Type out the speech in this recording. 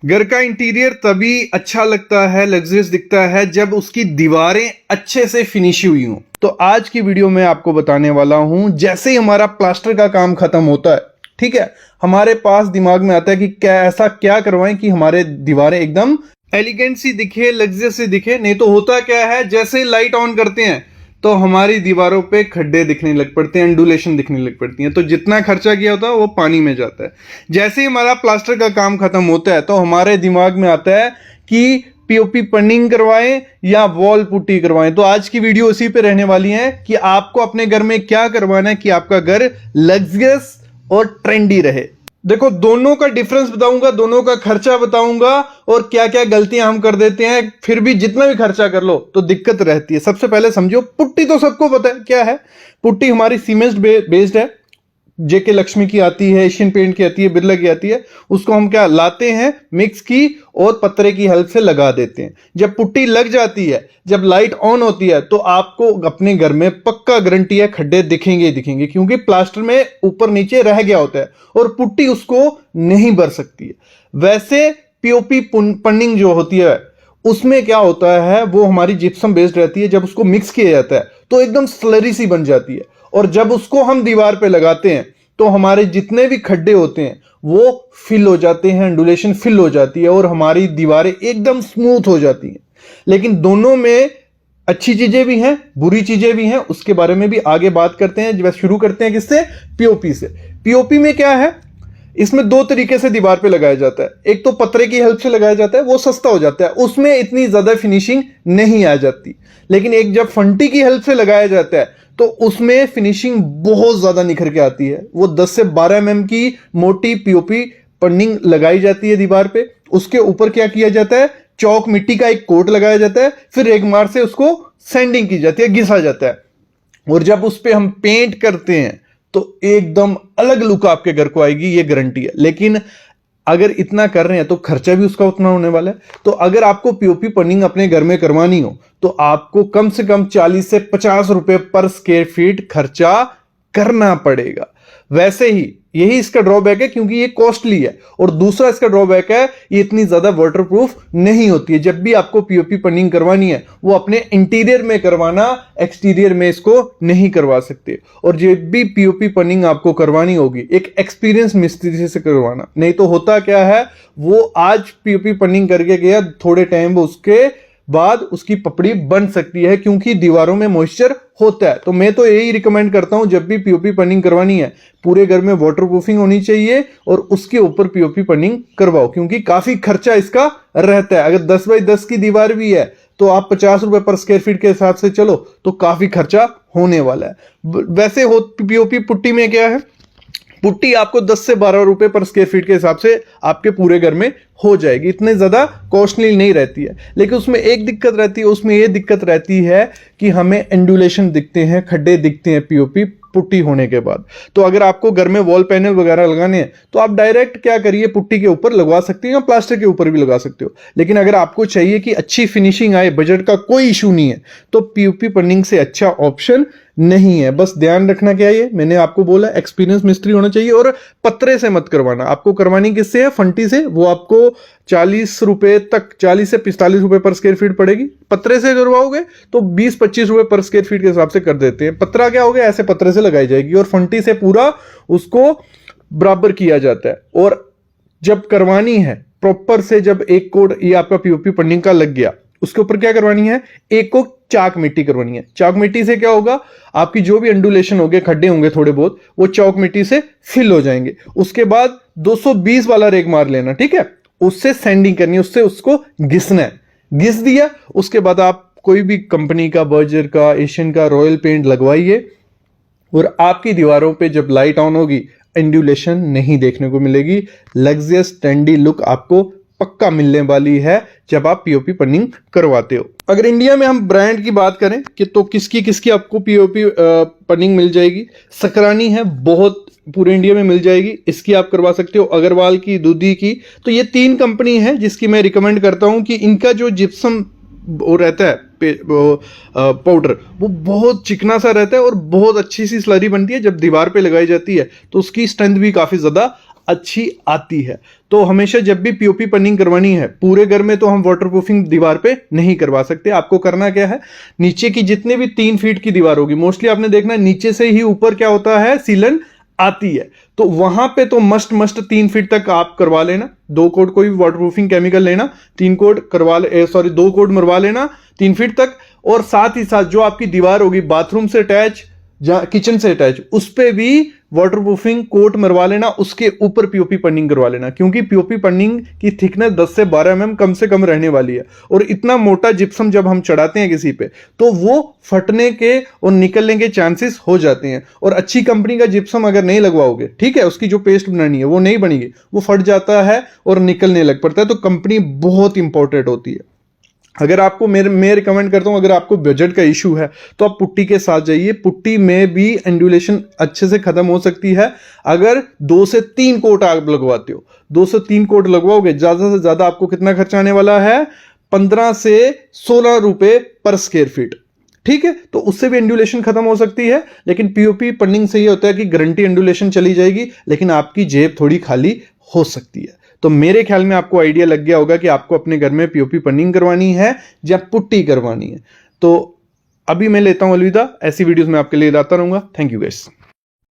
घर का इंटीरियर तभी अच्छा लगता है, लग्जरियस दिखता है जब उसकी दीवारें अच्छे से फिनिश हुई हों। तो आज की वीडियो में आपको बताने वाला हूं, जैसे ही हमारा प्लास्टर का काम खत्म होता है, ठीक है, हमारे पास दिमाग में आता है कि ऐसा क्या करवाएं कि हमारे दीवारें एकदम एलिगेंट सी दिखे, लग्जरियस सी दिखे। नहीं तो होता क्या है, जैसे लाइट ऑन करते हैं तो हमारी दीवारों पे खड्डे दिखने लग पड़ते हैं, एंडुलेशन दिखने लग पड़ती हैं। तो जितना खर्चा किया होता है वो पानी में जाता है। जैसे ही हमारा प्लास्टर का काम खत्म होता है तो हमारे दिमाग में आता है कि पीओपी पनिंग करवाएं या वॉल पुट्टी करवाएं। तो आज की वीडियो उसी पे रहने वाली है कि आपको अपने घर में क्या करवाना है कि आपका घर लग्जरियस और ट्रेंडी रहे। देखो, दोनों का डिफरेंस बताऊंगा, दोनों का खर्चा बताऊंगा और क्या क्या गलतियां हम कर देते हैं, फिर भी जितना भी खर्चा कर लो तो दिक्कत रहती है। सबसे पहले समझो, पुट्टी तो सबको पता है क्या है। पुट्टी हमारी सीमेंट बेस्ड है, जेके लक्ष्मी की आती है, एशियन पेंट की आती है, बिरला की आती है। उसको हम क्या लाते हैं, मिक्स की और पत्रे की हेल्प से लगा देते हैं। जब पुट्टी लग जाती है, जब लाइट ऑन होती है, तो आपको अपने घर में पक्का गारंटी है खड्डे दिखेंगे ही दिखेंगे, क्योंकि प्लास्टर में ऊपर नीचे रह गया होता है और पुट्टी उसको नहीं भर सकती है। वैसे पीओपी पनिंग जो होती है उसमें क्या होता है, वो हमारी जिप्सम बेस्ड रहती है। जब उसको मिक्स किया जाता है तो एकदम स्लरी सी बन जाती है और जब उसको हम दीवार पे लगाते हैं तो हमारे जितने भी खड्डे होते हैं वो फिल हो जाते हैं, एंडुलेशन फिल हो जाती है और हमारी दीवारें एकदम स्मूथ हो जाती हैं। लेकिन दोनों में अच्छी चीजें भी हैं, बुरी चीजें भी हैं, उसके बारे में भी आगे बात करते हैं। जब शुरू करते हैं किससे, पीओपी से। पीओपी में क्या है, इसमें दो तरीके से दीवार पे लगाया जाता है। एक तो पत्रे की हेल्प से लगाया जाता है, वो सस्ता हो जाता है, उसमें इतनी ज्यादा फिनिशिंग नहीं आ जाती। लेकिन एक जब फंटी की हेल्प से लगाया जाता है तो उसमें फिनिशिंग बहुत ज्यादा निखर के आती है। वो 10 से 12 mm की मोटी पीओपी पनिंग लगाई जाती है दीवार पे। उसके ऊपर क्या किया जाता है, चौक मिट्टी का एक कोट लगाया जाता है, फिर रेगमार से उसको सैंडिंग की जाती है, घिसा जाता है। और जब उस पे हम पेंट करते हैं तो एकदम अलग लुक आपके घर को आएगी, ये गारंटी है। लेकिन अगर इतना कर रहे हैं तो खर्चा भी उसका उतना होने वाला है। तो अगर आपको पीओपी पनिंग अपने घर में करवानी हो तो आपको कम से कम 40 से 50 रुपए पर स्क्वायर फीट खर्चा करना पड़ेगा। वैसे ही यही इसका ड्रॉबैक है, क्योंकि ये कॉस्टली है। और दूसरा इसका ड्रॉबैक है, ये इतनी ज्यादा वाटरप्रूफ नहीं होती है। जब भी आपको पीओपी पनिंग करवानी है वो अपने इंटीरियर में करवाना, एक्सटीरियर में इसको नहीं करवा सकते। और जब भी पीओपी पनिंग आपको करवानी होगी एक एक्सपीरियंस मिस्त्री से करवाना। नहीं तो होता क्या है, वो आज पीओपी पनिंग करके गया, थोड़े टाइम उसके बाद उसकी पपड़ी बन सकती है, क्योंकि दीवारों में मॉइस्चर होता है। तो मैं तो यही रिकमेंड करता हूं, जब भी पीओपी पनिंग करवानी है पूरे घर में वाटरप्रूफिंग होनी चाहिए और उसके ऊपर पीओपी पनिंग करवाओ, क्योंकि काफी खर्चा इसका रहता है। अगर 10 बाई 10 की दीवार भी है तो आप 50 रुपए पर स्क्वायर फीट के हिसाब से चलो तो काफी खर्चा होने वाला है। वैसे हो पीओपी पुट्टी में क्या है, पुट्टी आपको 10 से 12 रुपए पर स्क्वायर फीट के हिसाब से आपके पूरे घर में हो जाएगी, इतने ज्यादा कॉस्टली नहीं रहती है। लेकिन उसमें एक दिक्कत रहती है, उसमें ये दिक्कत रहती है कि हमें एंडुलेशन दिखते हैं, खड्डे दिखते हैं पीओपी पुट्टी होने के बाद। तो अगर आपको घर में वॉल पैनल वगैरह लगाने हैं तो आप डायरेक्ट क्या करिए, पुट्टी के ऊपर लगवा सकते हैं या प्लास्टर के ऊपर भी लगा सकते हो। लेकिन अगर आपको चाहिए कि अच्छी फिनिशिंग आए, बजट का कोई इशू नहीं है, तो पीओपी पनिंग से अच्छा ऑप्शन नहीं है। बस ध्यान रखना क्या है, मैंने आपको बोला एक्सपीरियंस मिस्त्री होना चाहिए और पत्रे से मत करवाना। आपको करवानी किससे है, फंटी से। वो आपको 40 रुपए तक, 40 से 45 रुपए पर स्क्वायर फीट पड़ेगी। पत्रे से करवाओगे तो 20-25 रुपए पर स्क्वायर फीट के हिसाब से कर देते हैं। पत्रा क्या हो गया, ऐसे पत्रे से लगाई जाएगी और फंटी से पूरा उसको बराबर किया जाता है। और जब करवानी है प्रॉपर से, जब एक कोड ये आपका पीओपी पनिंग का लग गया, उसके ऊपर क्या करवानी है, एक को चाक मिट्टी करवानी है। चाक मिट्टी से क्या होगा, आपकी जो भी अंडुलेशन होंगे, खड्डे होंगे थोड़े बहुत, वो चौक मिट्टी से फिल हो जाएंगे। उसके बाद 220 वाला रेग मार लेना, ठीक है, उससे सैंडिंग करनी है, उससे उसको घिसना है। घिस दिया, उसके बाद आप कोई भी कंपनी का, बर्जर का, एशियन का, रॉयल पेंट लगवाइए और आपकी दीवारों पे जब लाइट ऑन होगी एंडुलेशन नहीं देखने को मिलेगी। लग्जरियस ट्रेंडी लुक आपको पक्का मिलने वाली है जब आप पीओपी पनिंग करवाते हो। अगर इंडिया में हम ब्रांड की बात करें कि तो किसकी किसकी आपको पीओपी पनिंग मिल जाएगी, सकरानी है, बहुत पूरे इंडिया में मिल जाएगी, इसकी आप करवा सकते हो। अग्रवाल की, दूधी की, तो ये 3 कंपनी है जिसकी मैं रिकमेंड करता हूं कि इनका जो जिप्सम वो रहता है पाउडर, वो बहुत चिकना सा रहता है और बहुत अच्छी सी स्लरी बनती है। जब दीवार पे लगाई जाती है तो उसकी स्ट्रेंथ भी काफी ज्यादा अच्छी आती है। तो हमेशा जब भी पीओपी पन्निंग करवानी है, पूरे घर में तो हम वाटरप्रूफिंग दीवार पे नहीं करवा सकते। आपको करना क्या है, नीचे की जितने भी 3 फीट की दीवार होगी, मोस्टली आपने देखना है नीचे से ही ऊपर क्या होता है, सीलन आती है, तो वहां पे तो मस्ट 3 फीट तक आप करवा लेना। 2 कोट कोई वाटरप्रूफिंग केमिकल लेना, 3 कोट करवा ले, 2 कोट मरवा लेना 3 फीट तक। और साथ ही साथ जो आपकी दीवार होगी बाथरूम से अटैच, किचन से अटैच, उस पे भी वाटरप्रूफिंग कोट मरवा लेना, उसके ऊपर पीओपी पन्निंग करवा लेना, क्योंकि पीओपी पन्निंग की थिकनेस 10 से 12 mm कम से कम रहने वाली है। और इतना मोटा जिप्सम जब हम चढ़ाते हैं किसी पे, तो वो फटने के और निकलने के चांसेस हो जाते हैं। और अच्छी कंपनी का जिप्सम अगर नहीं लगवाओगे, ठीक है, उसकी जो पेस्ट बनानी है वो नहीं बनेगी, वो फट जाता है और निकलने लग पड़ता है। तो कंपनी बहुत इंपॉर्टेंट होती है। अगर आपको मैं रिकमेंड करता हूं, अगर आपको बजट का इशू है तो आप पुट्टी के साथ जाइए। पुट्टी में भी एंडुलेशन अच्छे से खत्म हो सकती है अगर 2 से 3 कोट आप लगवाते हो। 2 से 3 कोट लगवाओगे, ज्यादा से ज्यादा आपको कितना खर्चा आने वाला है, 15 से 16 रुपए पर स्क्वायर फीट, ठीक है। तो उससे भी एंडुलेशन खत्म हो सकती है। लेकिन पीओपी पन्निंग से ये होता है कि गारंटी एंडुलेशन चली जाएगी, लेकिन आपकी जेब थोड़ी खाली हो सकती है। तो मेरे ख्याल में आपको आइडिया लग गया होगा कि आपको अपने घर में पीओपी पन्निंग करवानी है या पुट्टी करवानी है। तो अभी मैं लेता हूं अलविदा, ऐसी वीडियोस मैं आपके लिए लाता रहूंगा। Thank you guys.